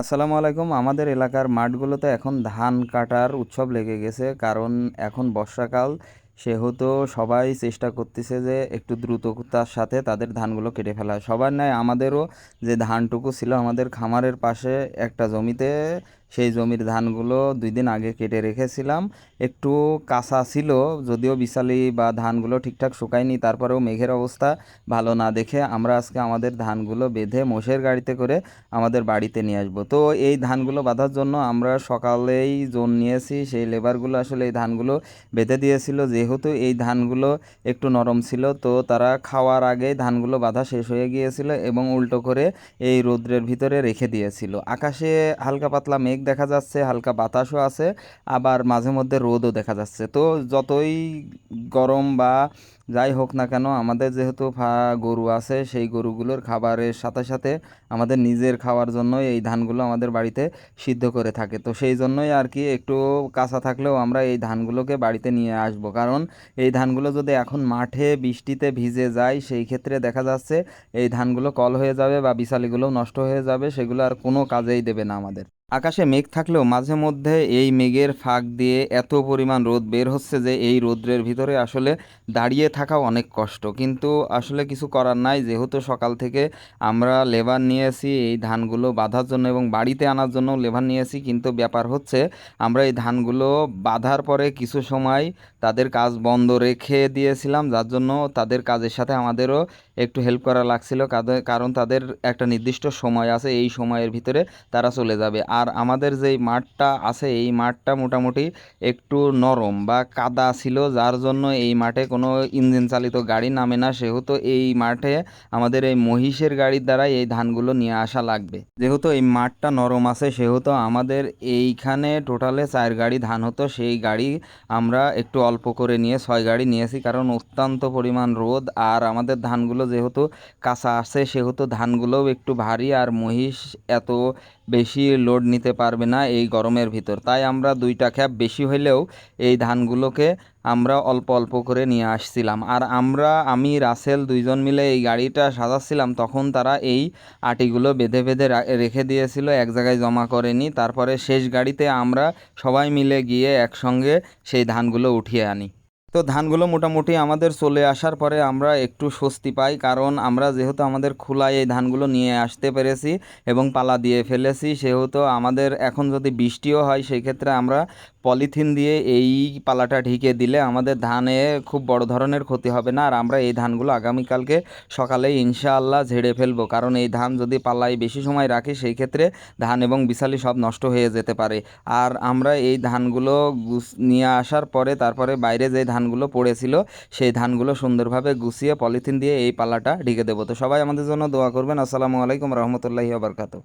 আসসালামু আলাইকুম। আমাদের এলাকার মাঠগুলোতে এখন ধান কাটার উৎসব লেগে গেছে। কারণ এখন বর্ষাকাল, সেহেতু সবাই চেষ্টা করতেছে যে একটু দ্রুততার সাথে তাদের ধানগুলো কেটে ফেলা। সবার ন্যায় আমাদেরও যে ধানটুকু ছিল আমাদের খামারের পাশে একটা জমিতে, সেই জমির ধানগুলো 2 দিন আগে কেটে রেখেছিলাম। একটু কাঁচা ছিল, যদিও বিছালি বা ধানগুলো ঠিকঠাক শুকায়নি, তারপরেও মেঘের অবস্থা ভালো না দেখে আমরা আজকে আমাদের ধানগুলো বেঁধে মোষের গাড়িতে করে আমাদের বাড়িতে নিয়ে আসবো। তো এই ধানগুলো বাঁধার জন্য আমরা সকালেই জোন নিয়েছি, সেই লেবারগুলো আসলে এই ধানগুলো বেঁধে দিয়েছিল। যেহেতু এই ধানগুলো একটু নরম ছিল, তো তারা খাওয়ার আগেই ধানগুলো বাঁধা শেষ হয়ে গিয়েছিল এবং উল্টো করে এই রৌদ্রের ভিতরে রেখে দিয়েছিল। আকাশে হালকা পাতলা মেঘ দেখা যাচ্ছে, হালকা বাতাসও আছে, আবার মাঝে মধ্যে রোদও দেখা যাচ্ছে। তো যতই গরম বা যাই হোক না কেন, আমাদের যেহেতু গরু আছে, সেই গরুগুলোর খাবারের সাথে সাথে আমাদের নিজের খাওয়ার জন্য এই ধানগুলো আমাদের বাড়িতে সিদ্ধ করে থাকে। তো সেই জন্যই আর কি একটু কাঁচা থাকলেও আমরা এই ধানগুলোকে বাড়িতে নিয়ে আসব। কারণ এই ধানগুলো যদি এখন মাঠে বৃষ্টিতে ভিজে যায়, সেই ক্ষেত্রে দেখা যাচ্ছে এই ধানগুলো কল হয়ে যাবে বা বিচালিগুলো নষ্ট হয়ে যাবে, সেগুলো আর কোনো কাজেই দেবে না আমাদের। আকাশে মেঘ থাকলেও মাঝে মধ্যে এই মেঘের ফাঁক দিয়ে এত পরিমাণ রোদ বের হচ্ছে যে এই রোদ্রের ভিতরে আসলে দাঁড়িয়ে থাকাও অনেক কষ্ট। কিন্তু আসলে কিছু করার নাই, যেহেতু সকাল থেকে আমরা লেবার নিয়েছি এই ধানগুলো বাঁধার জন্য এবং বাড়িতে আনার জন্য লেবার নিয়েছি। কিন্তু ব্যাপার হচ্ছে, আমরা এই ধানগুলো বাঁধার পরে কিছু সময় তাদের কাজ বন্ধ রেখে দিয়েছিলাম, যার জন্য তাদের কাজের সাথে আমাদেরও একটু হেল্প করা লাগছিল। কারণ তাদের একটা নির্দিষ্ট সময় আছে, এই সময়ের ভিতরে তারা চলে যাবে। আর আমাদের যেই মাঠটা আছে, এই মাঠটা মোটামুটি একটু নরম বা কাদা ছিল, যার জন্য এই মাঠে কোনো ইঞ্জিন চালিত গাড়ি নামে না। সেহেতু এই মাঠে আমাদের এই মহিষের গাড়ির দ্বারা এই ধানগুলো নিয়ে আসা লাগবে। যেহেতু এই মাঠটা নরম আছে, সেহেতু আমাদের এইখানে টোটালে 4 গাড়ি ধান হতো, সেই গাড়ি আমরা একটু অল্প করে নিয়ে 6 গাড়ি নিয়েছি। কারণ অত্যন্ত পরিমাণ রোদ, আর আমাদের ধানগুলো যেহেতু কাঁচা আছে, সেহেতু ধানগুলোও একটু ভারী, আর মহিষ এত বেশি লোড নিতে পারবে না এই গরমের ভিতর। তাই আমরা 2টা ক্যাব বেশি হইলেও এই ধানগুলোকে আমরা অল্প অল্প করে নিয়ে আসছিলাম। আর আমি রাসেল 2জন মিলে এই গাড়িটা সাজাচ্ছিলাম, তখন তারা এই আটিগুলো বেঁধে বেঁধে রেখে দিয়েছিল, এক জায়গায় জমা করেনি। তারপরে শেষ গাড়িতে আমরা সবাই মিলে গিয়ে একসঙ্গে সেই ধানগুলো উঠিয়ে আনি। তো ধানগুলো মোটামুটি আমাদের চলে আসার পরে আমরা একটু স্বস্তি পাই, কারণ আমরা যেহেতু আমাদের খোলায় এই ধানগুলো নিয়ে আসতে পেরেছি এবং পালা দিয়ে ফেলেছি, সেহেতু আমাদের এখন যদি বৃষ্টিও হয়, সেই ক্ষেত্রে আমরা পলিথিন দিয়ে এই পালাটা ঢেকে দিলে আমাদের ধানে খুব বড় ধরনের ক্ষতি হবে না। আর আমরা এই ধানগুলো আগামীকালকে সকালে ইনশাআল্লাহ ঝেড়ে ফেলবো, কারণ এই ধান যদি পালায় বেশি সময় রাখি, সেই ক্ষেত্রে ধান এবং বিছালি সব নষ্ট হয়ে যেতে পারে। আর আমরা এই ধানগুলো নিয়ে আসার পরে তারপরে বাইরে যে ধানগুলো পড়েছিল, সেই ধানগুলো সুন্দরভাবে গুছিয়ে পলিথিন দিয়ে এই পালাটা ঢেকে দেবো। তো সবাই আমাদের জন্য দোয়া করবেন। আসসালামু আলাইকুম রহমতুল্লাহি ওয়া বারাকাতুহু।